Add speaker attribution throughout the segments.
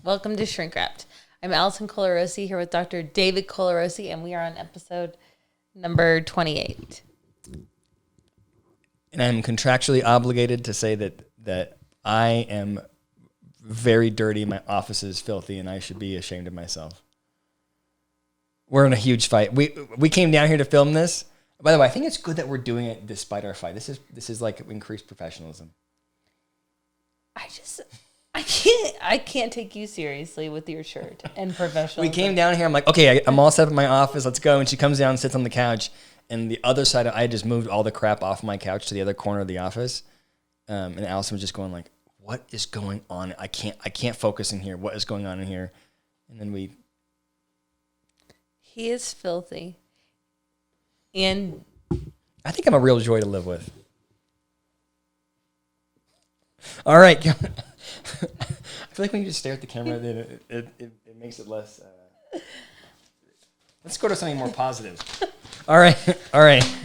Speaker 1: Welcome to Shrink Wrapped. I'm Allison Colarossi here with Dr. David Colarossi, and we are on episode number 28.
Speaker 2: And I'm contractually obligated to say that I am very dirty. My office is filthy, and I should be ashamed of myself. We're in a huge fight. We came down here to film this. By the way, I think it's good that we're doing it despite our fight. This is like increased professionalism.
Speaker 1: I can't take you seriously with your shirt and professional.
Speaker 2: We came down here. I'm like, okay, I'm all set up in my office. Let's go. And she comes down and sits on the couch. And the other side, I just moved all the crap off my couch to the other corner of the office. And Allison was just going like, what is going on? I can't focus in here. What is going on in here? And then
Speaker 1: He is filthy. And
Speaker 2: I think I'm a real joy to live with. All right. I feel like when you just stare at the camera, then it makes it less. Let's go to something more positive. All right.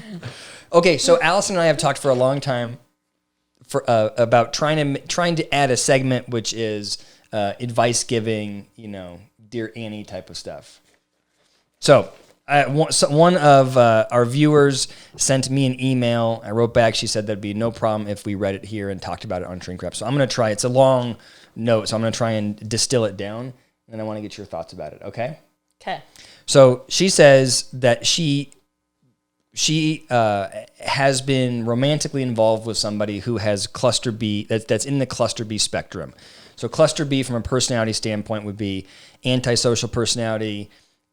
Speaker 2: Okay, so Allison and I have talked for a long time about trying to add a segment which is advice giving, Dear Annie type of stuff. So one of our viewers sent me an email. I wrote back. She said that'd be no problem if we read it here and talked about it on Shrink Wrap. So I'm going to try. It's a long note, so I'm going to try and distill it down, and then I want to get your thoughts about it, okay?
Speaker 1: Okay.
Speaker 2: So she says that she has been romantically involved with somebody who has cluster B, that's in the cluster B spectrum. So cluster B from a personality standpoint would be antisocial personality,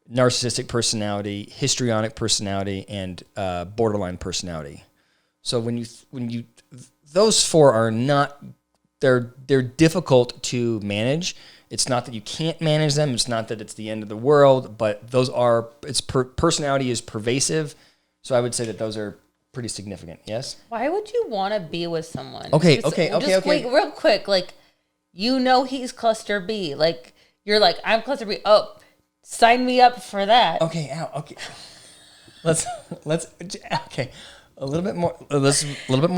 Speaker 2: narcissistic personality, histrionic personality, and borderline personality. So when you those four are not, they're difficult to manage. It's not that you can't manage them. It's not that it's the end of the world, but personality is pervasive. So I would say that those are pretty significant. Yes.
Speaker 1: Why would you want to be with someone?
Speaker 2: Okay.
Speaker 1: Wait, real quick. Like, he's cluster B. Like, you're like, I'm cluster B. Oh, sign me up for that.
Speaker 2: Okay. Okay. Let's okay. A little bit more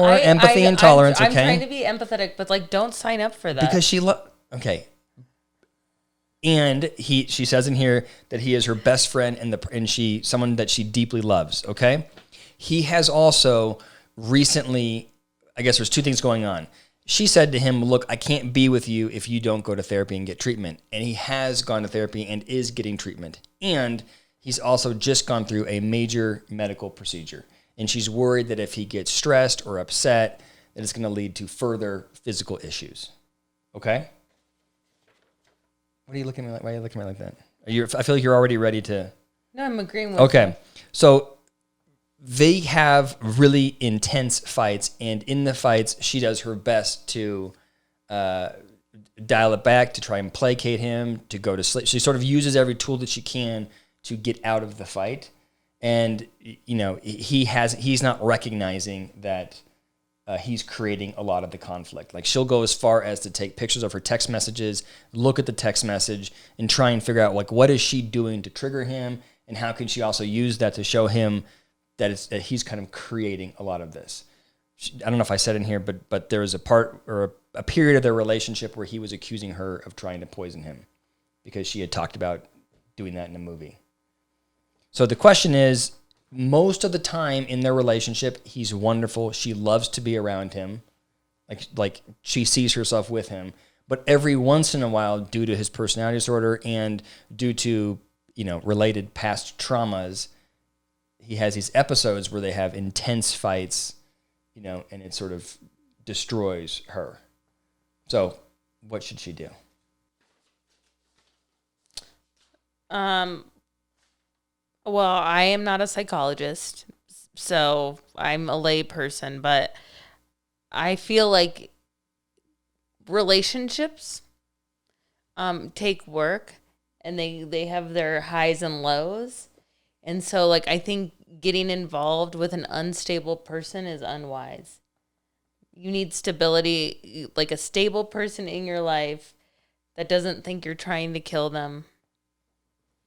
Speaker 2: empathy and tolerance.
Speaker 1: I'm trying to be empathetic, but don't sign up for that.
Speaker 2: Because okay. And she says in here that he is her best friend and someone that she deeply loves. Okay. He has also recently, I guess there's two things going on. She said to him, look, I can't be with you if you don't go to therapy and get treatment. And he has gone to therapy and is getting treatment. And he's also just gone through a major medical procedure. And she's worried that if he gets stressed or upset, that it's going to lead to further physical issues. Okay? What are you looking at me like? Why are you looking at me like that? I feel like you're already ready to...
Speaker 1: No, I'm agreeing with you.
Speaker 2: Okay. So they have really intense fights, and in the fights, she does her best to dial it back, to try and placate him, to go to sleep. She sort of uses every tool that she can to get out of the fight. And, he's not recognizing that he's creating a lot of the conflict. Like, she'll go as far as to take pictures of her text messages, look at the text message, and try and figure out, what is she doing to trigger him, and how can she also use that to show him that he's kind of creating a lot of this. I don't know if I said in here, but there was a part or a period of their relationship where he was accusing her of trying to poison him because she had talked about doing that in a movie. So the question is, most of the time in their relationship, he's wonderful. She loves to be around him. Like she sees herself with him. But every once in a while, due to his personality disorder and due to, related past traumas, he has these episodes where they have intense fights, and it sort of destroys her. So what should she do?
Speaker 1: Well, I am not a psychologist, so I'm a lay person, but I feel like relationships take work, and they have their highs and lows. And so, I think getting involved with an unstable person is unwise. You need stability, like a stable person in your life that doesn't think you're trying to kill them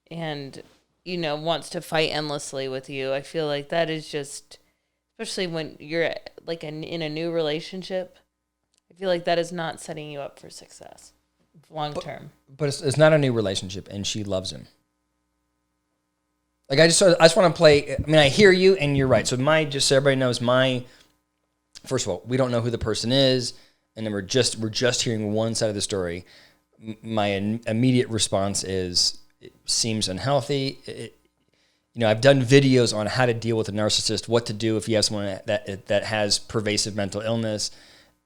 Speaker 1: and wants to fight endlessly with you. I feel like that is just, especially when you're in a new relationship, I feel like that is not setting you up for success. long term.
Speaker 2: But it's not a new relationship, and she loves him. Like I just want to play. I mean, I hear you, and you're right. So just so everybody knows, first of all, we don't know who the person is, and then we're just hearing one side of the story. My immediate response is, it seems unhealthy. I've done videos on how to deal with a narcissist, what to do if you have someone that has pervasive mental illness.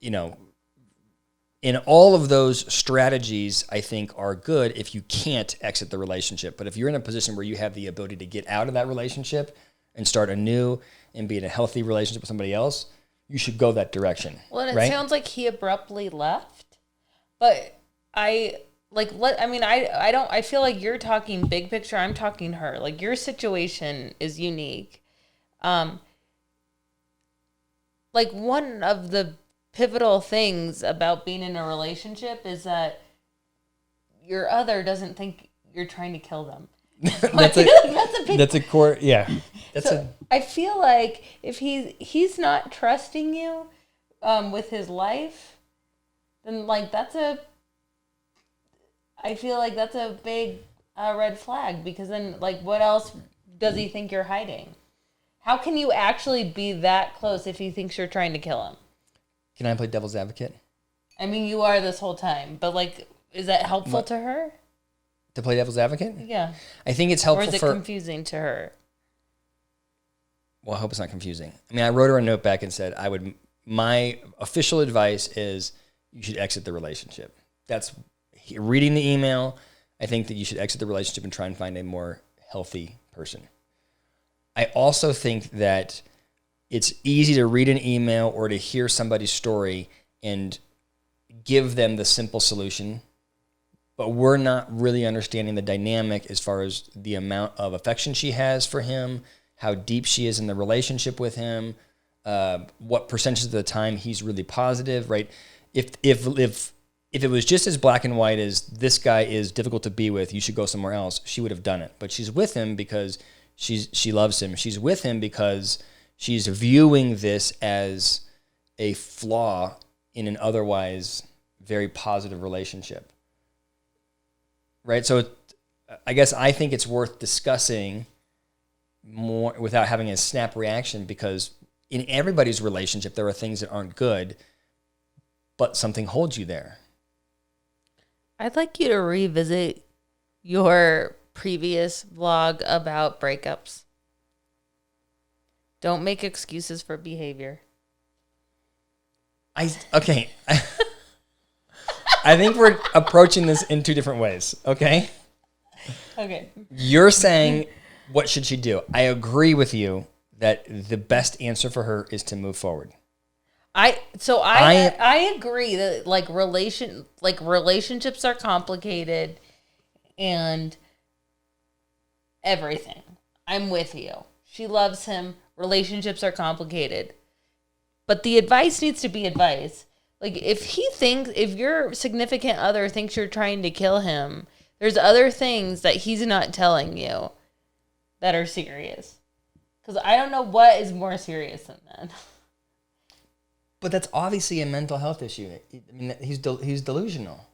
Speaker 2: In all of those strategies, I think are good if you can't exit the relationship. But if you're in a position where you have the ability to get out of that relationship and start anew and be in a healthy relationship with somebody else, you should go that direction.
Speaker 1: Well, and it sounds like he abruptly left, but I feel like you're talking big picture. I'm talking her. Like, your situation is unique. Like, one of the pivotal things about being in a relationship is that your other doesn't think you're trying to kill them.
Speaker 2: That's a core. Yeah.
Speaker 1: I feel like if he's not trusting you with his life, then I feel like that's a big red flag, because then what else does he think you're hiding? How can you actually be that close if he thinks you're trying to kill him?
Speaker 2: Can I play devil's advocate?
Speaker 1: I mean, you are this whole time, but is that helpful to her?
Speaker 2: To play devil's advocate?
Speaker 1: Yeah.
Speaker 2: I think it's helpful.
Speaker 1: Or is it confusing to her?
Speaker 2: Well, I hope it's not confusing. I mean, I wrote her a note back and said, my official advice is you should exit the relationship. That's reading the email. I think that you should exit the relationship and try and find a more healthy person. I also think that it's easy to read an email or to hear somebody's story and give them the simple solution, but we're not really understanding the dynamic as far as the amount of affection she has for him, how deep she is in the relationship with him, what percentage of the time he's really positive, right? If it was just as black and white as this guy is difficult to be with, you should go somewhere else, she would have done it. But she's with him because she loves him. She's with him because she's viewing this as a flaw in an otherwise very positive relationship, right? So I guess I think it's worth discussing more without having a snap reaction, because in everybody's relationship, there are things that aren't good, but something holds you there.
Speaker 1: I'd like you to revisit your previous vlog about breakups. Don't make excuses for behavior.
Speaker 2: Okay. I think we're approaching this in two different ways, okay?
Speaker 1: Okay.
Speaker 2: You're saying, what should she do? I agree with you that the best answer for her is to move forward.
Speaker 1: I agree that relationships are complicated and everything. I'm with you. She loves him. Relationships are complicated. But the advice needs to be advice. If your significant other thinks you're trying to kill him, there's other things that he's not telling you that are serious. Because I don't know what is more serious than that.
Speaker 2: But that's obviously a mental health issue. I mean, he's delusional.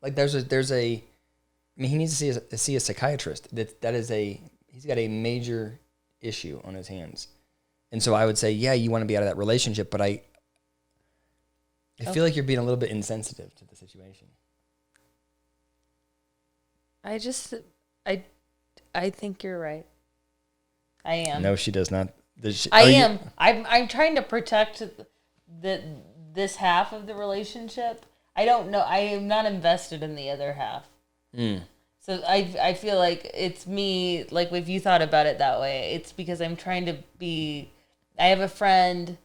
Speaker 2: Like he needs to see a psychiatrist. He's got a major issue on his hands. And so I would say, yeah, you want to be out of that relationship, but I feel like you're being a little bit insensitive to the situation.
Speaker 1: I think you're right. I am.
Speaker 2: No, she does not.
Speaker 1: I am. I'm trying to protect this half of the relationship. I don't know. I am not invested in the other half. So I feel like it's me, like if you thought about it that way, it's because I'm trying to be, I have a friend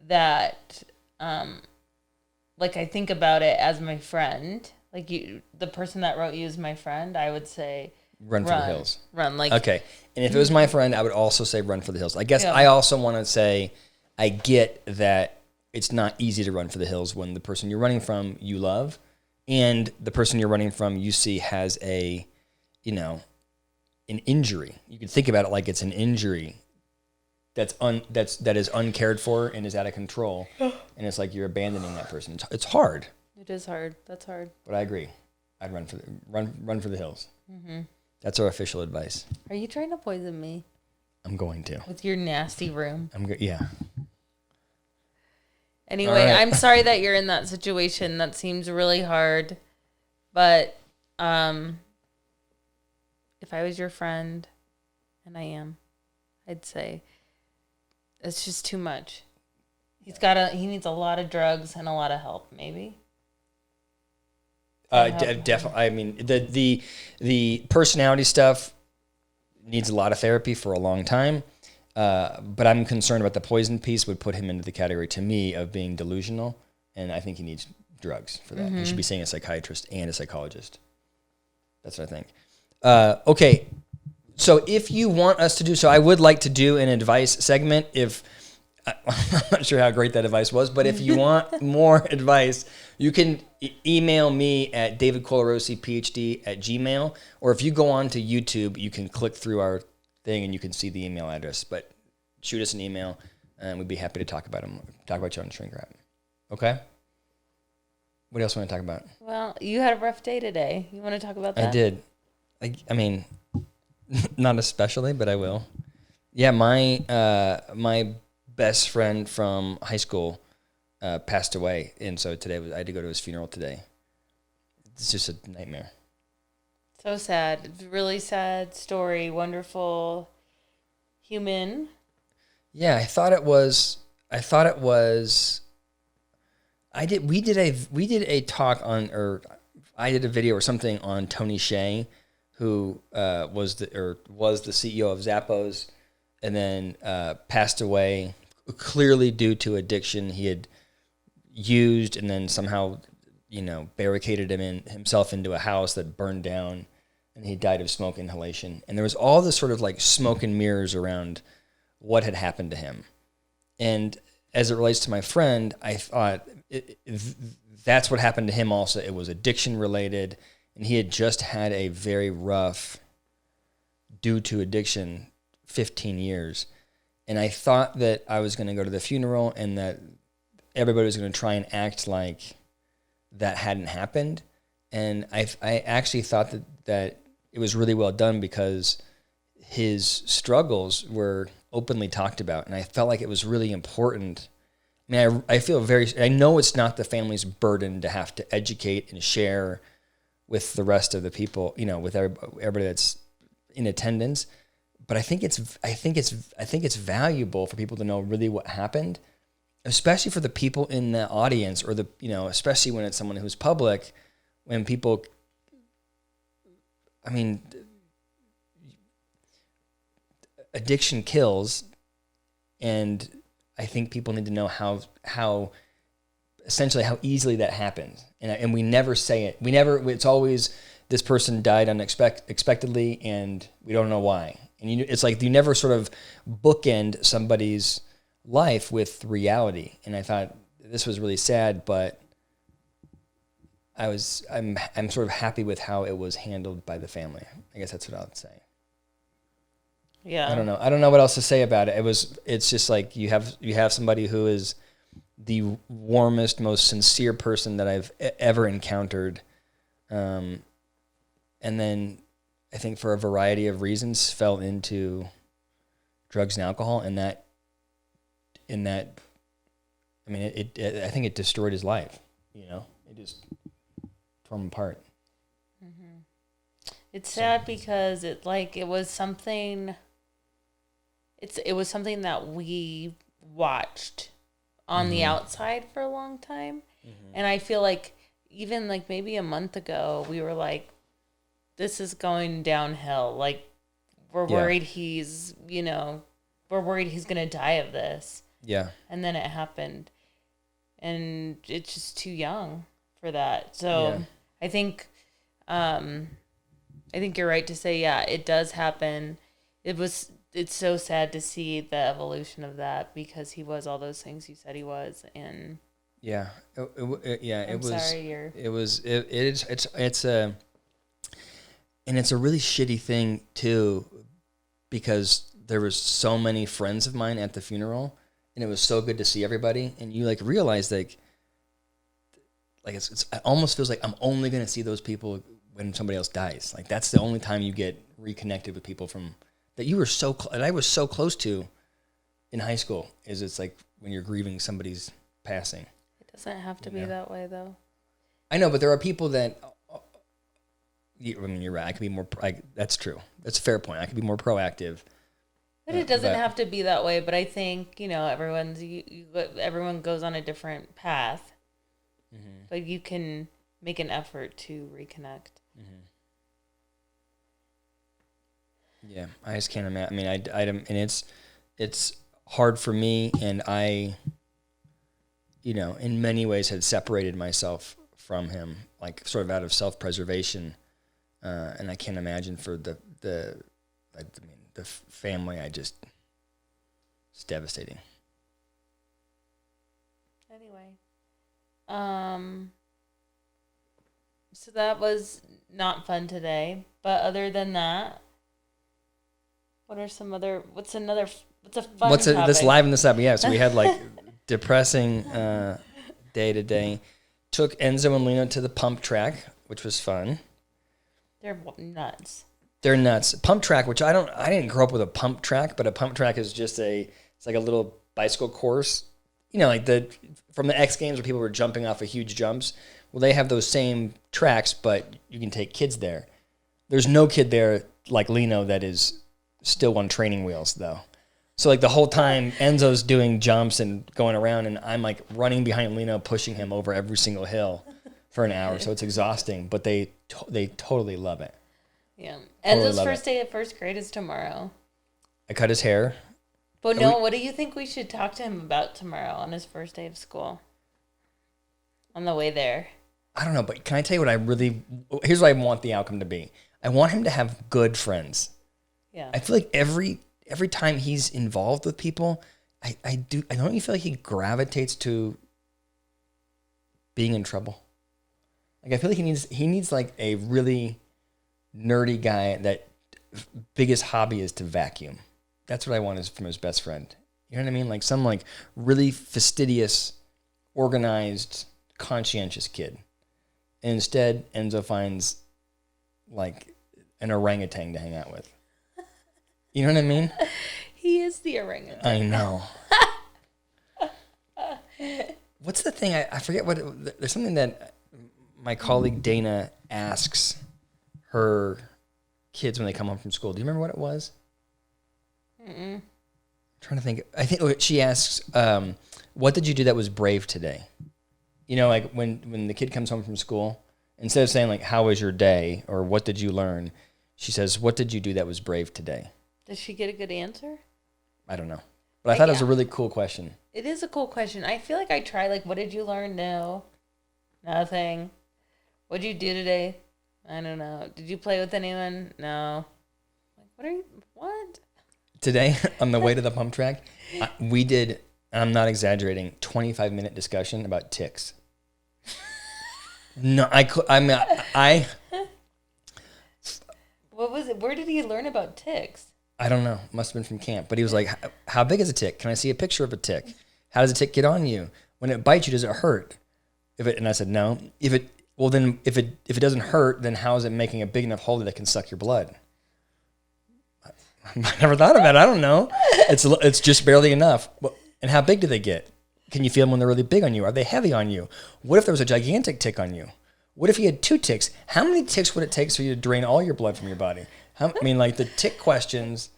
Speaker 1: that, I think about it as my friend. Like the person that wrote you is my friend, I would say,
Speaker 2: run for the hills.
Speaker 1: Run.
Speaker 2: Okay. And if it was my friend, I would also say run for the hills. I guess I also want to say, I get that it's not easy to run for the hills when the person you're running from you love, and the person you're running from you see has an injury. You can think about it like it's an injury that is uncared for and is out of control, and it's like you're abandoning that person. It's hard.
Speaker 1: It is hard. That's hard.
Speaker 2: But I agree. I'd run for the hills. Mm-hmm. That's our official advice.
Speaker 1: Are you trying to poison me?
Speaker 2: I'm going to.
Speaker 1: With your nasty room.
Speaker 2: Yeah.
Speaker 1: Anyway,
Speaker 2: right.
Speaker 1: I'm sorry that you're in that situation. That seems really hard. But if I was your friend, and I am, I'd say it's just too much. He needs a lot of drugs and a lot of help, maybe.
Speaker 2: Definitely. I mean, the personality stuff needs a lot of therapy for a long time. But I'm concerned about the poison piece would put him into the category, to me, of being delusional. And I think he needs drugs for that. Mm-hmm. He should be seeing a psychiatrist and a psychologist. That's what I think. Okay. So if you want us to do so, I would like to do an advice segment. I'm not sure how great that advice was, but if you want more advice, you can email me at davidcolarossiphd@gmail.com, or if you go on to YouTube, you can click through our thing and you can see the email address. But shoot us an email, and we'd be happy to talk about you on Shrink Wrap. Okay? What else want to talk about?
Speaker 1: Well, you had a rough day today. You want to talk about that?
Speaker 2: I did. I mean, not especially, but I will. Yeah, my best friend from high school passed away, and so today I had to go to his funeral today. It's just a nightmare.
Speaker 1: So sad. Really sad story. Wonderful human.
Speaker 2: Yeah, I thought it was. We did a talk on, or I did a video or something on Tony Hsieh, who was the CEO of Zappos, and then passed away clearly due to addiction. He had used and then somehow, barricaded himself into a house that burned down, and he died of smoke inhalation. And there was all this sort of like smoke and mirrors around what had happened to him. And as it relates to my friend, I thought that's what happened to him also. It was addiction related, and he had just had a very rough, due to addiction, 15 years. And I thought that I was going to go to the funeral and that everybody was going to try and act like that hadn't happened. And I actually thought that it was really well done because his struggles were openly talked about. And I felt like it was really important. I mean, I know it's not the family's burden to have to educate and share with the rest of the people, with everybody that's in attendance. But I think it's valuable for people to know really what happened, especially for the people in the audience, or especially when it's someone who's public. When people, I mean, addiction kills, and I think people need to know how essentially how easily that happens. And we never say it. It's always, this person died unexpectedly, and we don't know why. And it's like you never sort of bookend somebody's life with reality. And I thought this was really sad, but I'm sort of happy with how it was handled by the family. I guess that's what I would say.
Speaker 1: Yeah.
Speaker 2: I don't know what else to say about it. It's just like you have somebody who is the warmest, most sincere person that I've ever encountered. And then I think for a variety of reasons fell into drugs and alcohol, and I think it destroyed his life. It just tore him apart.
Speaker 1: Mm-hmm. It's sad because it was something. It was something that we watched on the outside for a long time, and I feel like even like maybe a month ago we were like, this is going downhill. Like, we're worried he's going to die of this. Yeah. And then it happened. And it's just too young for that. So I think you're right to say, it does happen. It's so sad to see the evolution of that, because he was all those things you said he was. And
Speaker 2: it's a really shitty thing too, because there was so many friends of mine at the funeral, and it was so good to see everybody, and you realize like like it almost feels like I'm only going to see those people when somebody else dies. Like that's the only time you get reconnected with people from that you were and I was so close to in high school. It's like when you're grieving somebody's passing.
Speaker 1: It doesn't have to be that way though.
Speaker 2: I know, but there are people that. I mean, you're right. I could be more. That's true. That's a fair point. I could be more proactive.
Speaker 1: But it doesn't have to be that way. But I think everyone goes on a different path. Mm-hmm. But you can make an effort to reconnect.
Speaker 2: Mm-hmm. Yeah, I just can't imagine. I mean, and it's hard for me, and I, in many ways had separated myself from him, like sort of out of self-preservation, and I can't imagine for the family. It's devastating.
Speaker 1: Anyway, so that was not fun today. But other than that, what's a fun topic?
Speaker 2: Let's liven this up. Yeah, so we had like depressing day to day. Took Enzo and Lena to the pump track, which was fun.
Speaker 1: They're nuts.
Speaker 2: They're nuts. Pump track, which I didn't grow up with a pump track, but a pump track is just it's like a little bicycle course. Like from the X Games where people were jumping off of huge jumps. Well, they have those same tracks, but you can take kids there. There's no kid there like Leno that is still on training wheels, though. So, like, the whole time, Enzo's doing jumps and going around, and I'm, like, running behind Leno, pushing him over every single hill for an hour. So it's exhausting, but they totally love it.
Speaker 1: Yeah. Enzo's first day of first grade is tomorrow.
Speaker 2: I cut his hair.
Speaker 1: But no, what do you think we should talk to him about tomorrow on his first day of school? On the way there. I
Speaker 2: don't know, but can I tell you here's what I want the outcome to be. I want him to have good friends.
Speaker 1: Yeah.
Speaker 2: I feel like every time he's involved with people, I don't you feel like he gravitates to being in trouble. Like I feel like he needs like a really nerdy guy that biggest hobby is to vacuum. That's what I want from his best friend. You know what I mean? Like some like really fastidious, organized, conscientious kid. And instead, Enzo finds like an orangutan to hang out with. You know what I mean?
Speaker 1: He is the orangutan.
Speaker 2: I know. What's the thing? I forget what. There's something that my colleague Dana asks her kids when they come home from school. Do you remember what it was? I'm trying to think. I think she asks, "What did you do that was brave today?" Like when the kid comes home from school, instead of saying like, "How was your day?" or "What did you learn?" she says, "What did you do that was brave today?"
Speaker 1: Did she get a good answer?
Speaker 2: I don't know. But I thought it was a really cool question.
Speaker 1: It is a cool question. I feel like I try, like, what did you learn? No. Nothing. What did you do today? I don't know. Did you play with anyone? No. Like, what?
Speaker 2: Today, on the way to the pump track, we did, I'm not exaggerating, 25-minute discussion about ticks. No,
Speaker 1: What was it? Where did he learn about ticks?
Speaker 2: I don't know. Must have been from camp. But he was like, how big is a tick? Can I see a picture of a tick? How does a tick get on you? When it bites you, does it hurt? And I said, no. If it doesn't hurt, then how is it making a big enough hole that it can suck your blood? I never thought about it. I don't know. It's just barely enough. And how big do they get? Can you feel them when they're really big on you? Are they heavy on you? What if there was a gigantic tick on you? What if you had 2 ticks? How many ticks would it take for you to drain all your blood from your body? The tick questions,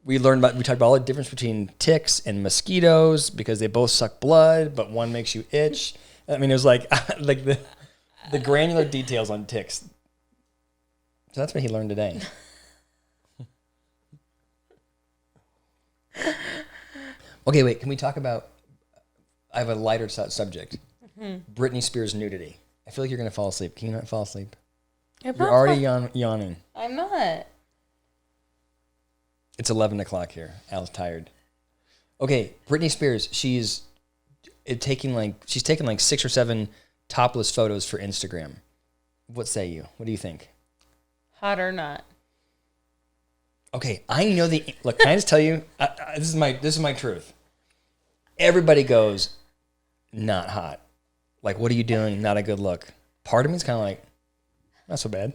Speaker 2: we talked about all the difference between ticks and mosquitoes because they both suck blood, but one makes you itch. It was like the granular details on ticks. So that's what he learned today. Okay, wait, can we talk about, I have a lighter subject. Mm-hmm. Britney Spears nudity. I feel like you're going to fall asleep. Can you not fall asleep? You're already yawning.
Speaker 1: I'm not.
Speaker 2: It's 11 o'clock here. Al's tired. Okay, Britney Spears, she's taking like 6 or 7 topless photos for Instagram. What say you? What do you think?
Speaker 1: Hot or not?
Speaker 2: Okay, I know look, can I just tell you, this is my truth. Everybody goes, not hot. Like, what are you doing? Not a good look. Part of me is kind of like, not so bad.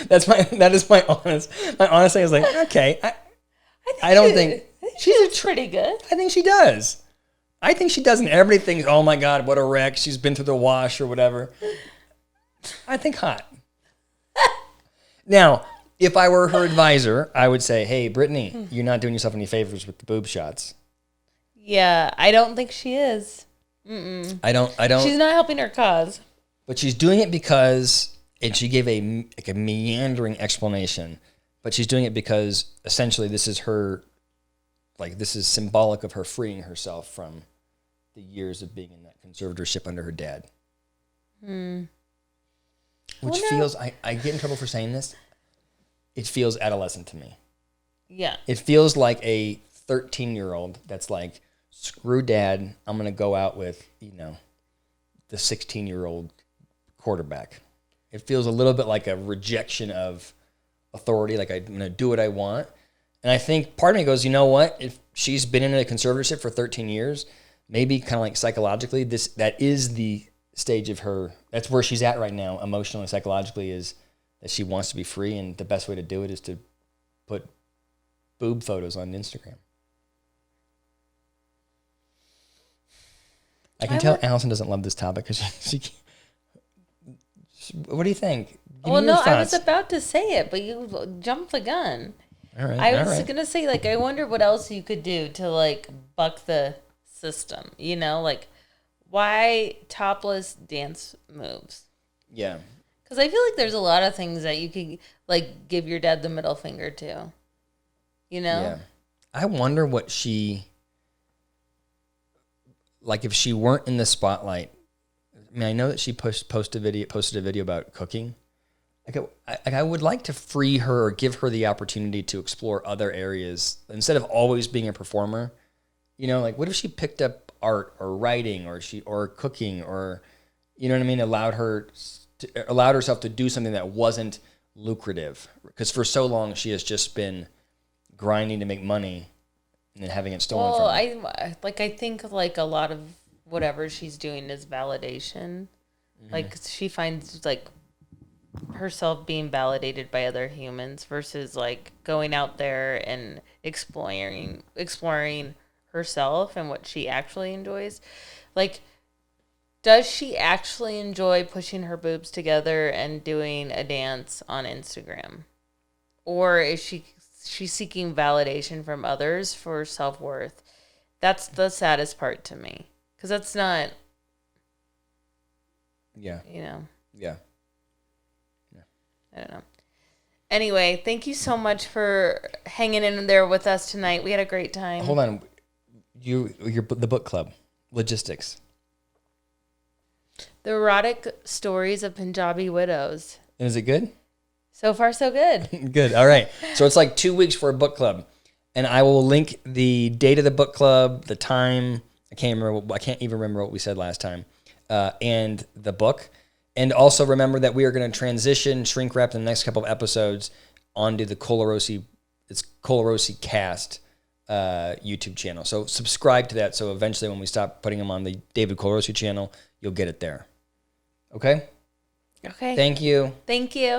Speaker 2: That is my honest thing is like, okay, I don't think
Speaker 1: she's pretty good.
Speaker 2: I think she does. I think she does, and everybody thinks, oh my God, what a wreck. She's been through the wash or whatever. I think hot. Now, if I were her advisor, I would say, hey, Britney, you're not doing yourself any favors with the boob shots.
Speaker 1: Yeah, I don't think she is.
Speaker 2: I don't.
Speaker 1: She's not helping her cause.
Speaker 2: But she's doing it because, and she gave a meandering explanation, but she's doing it because essentially this is her, like this is symbolic of her freeing herself from the years of being in that conservatorship under her dad. Which feels, I get in trouble for saying this, it feels adolescent to me.
Speaker 1: Yeah.
Speaker 2: It feels like a 13-year-old that's like, screw dad, I'm going to go out with, the 16-year-old quarterback. It feels a little bit like a rejection of authority, like I'm going to do what I want. And I think part of me goes, you know what? If she's been in a conservatorship for 13 years, maybe kind of like psychologically, that is the stage of her, that's where she's at right now, emotionally, psychologically, is that she wants to be free, and the best way to do it is to put boob photos on Instagram. I can tell Allison doesn't love this topic because she what do you think?
Speaker 1: Well, no, I was about to say it, but you jumped the gun.
Speaker 2: All right.
Speaker 1: I was going to say, like, I wonder what else you could do to, like, buck the system, like, why topless dance moves?
Speaker 2: Yeah.
Speaker 1: Because I feel like there's a lot of things that you could, like, give your dad the middle finger to, Yeah.
Speaker 2: I wonder what she, like, if she weren't in the spotlight. I mean, I know that she posted a video about cooking. I would like to free her or give her the opportunity to explore other areas instead of always being a performer. Like, what if she picked up art or writing or cooking or, you know what I mean? Allowed herself to do something that wasn't lucrative, because for so long she has just been grinding to make money and then having it stolen from her.
Speaker 1: I think like a lot of whatever she's doing is validation. Mm-hmm. Like, she finds like herself being validated by other humans versus like going out there and exploring herself and what she actually enjoys. Like, does she actually enjoy pushing her boobs together and doing a dance on Instagram? Or is she's seeking validation from others for self-worth? That's the saddest part to me. Because that's not...
Speaker 2: Yeah. Yeah.
Speaker 1: I don't know. Anyway, thank you so much for hanging in there with us tonight. We had a great time.
Speaker 2: Hold on. The book club. Logistics.
Speaker 1: The Erotic Stories of Punjabi Widows.
Speaker 2: And is it good?
Speaker 1: So far, so good.
Speaker 2: Good. All right. So it's like 2 weeks for a book club. And I will link the date of the book club, the time. I can't even remember what we said last time. And the book. And also remember that we are going to transition, shrink wrap in the next couple of episodes onto the Colarossi Cast YouTube channel. So subscribe to that. So eventually when we stop putting them on the David Colarossi channel, you'll get it there. Okay?
Speaker 1: Okay.
Speaker 2: Thank you.
Speaker 1: Thank you.